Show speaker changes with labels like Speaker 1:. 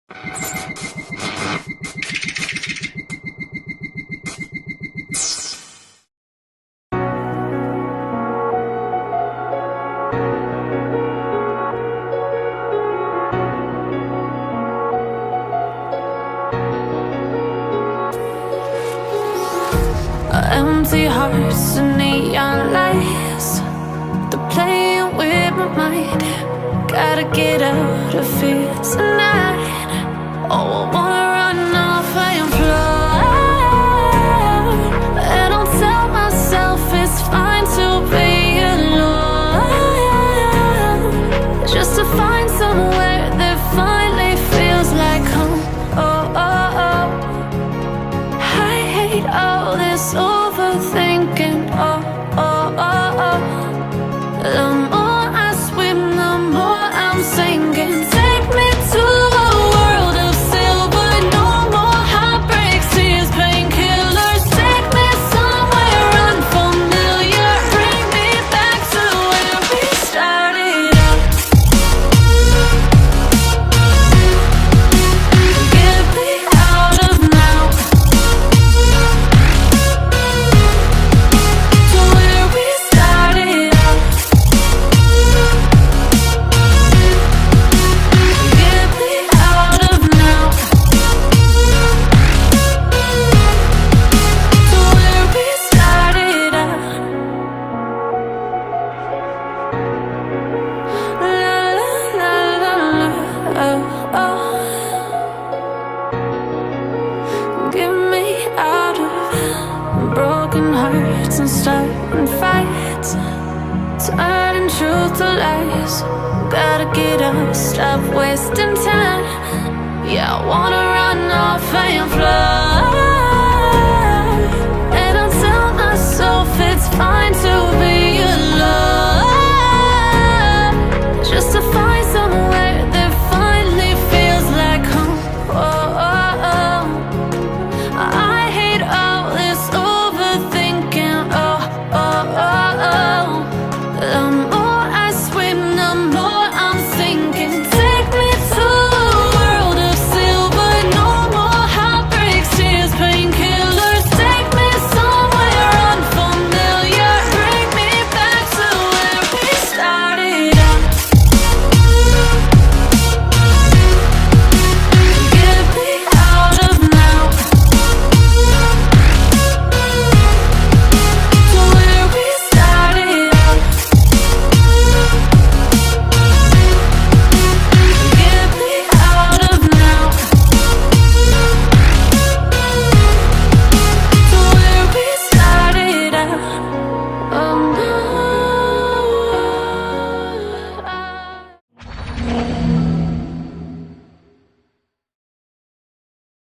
Speaker 1: Empty hearts and neon lights, they're playing with my mind. Gotta get out of here tonight. Oh, I wanna run off and fly, and I'll tell myself it's fine to be alone, just to find somewhere that finally feels like home. Oh, oh, oh. I hate all this overthinking. Oh, oh, oh, oh. The more I swim, the more I'm sinking. Take me to a world of silver. No more heartbreaks, tears, painkillers. Take me somewhere unfamiliar. Bring me back to where we started out. Get me out of now, to where we started out. Get me out of now, to where we started out. La la la la la, oh, oh. Get me out of broken hearts and starting fights, turning truth to lies. Gotta get up, stop wasting time. Yeah, I wanna run off and fly, and I'll tell myself it's fine to be alone, just to find somewhere that finally feels like home. Oh, oh, oh. I hate all this overthinking. Oh, oh, oh, oh. The more I swim, the more I'm sinking. Take me to a world of silver. No more heartbreaks, tears, painkillers. Take me somewhere unfamiliar. Bring me back to where we started out. Get me out of now, to where we started out. Get me out of now, to where we started out. Oh no.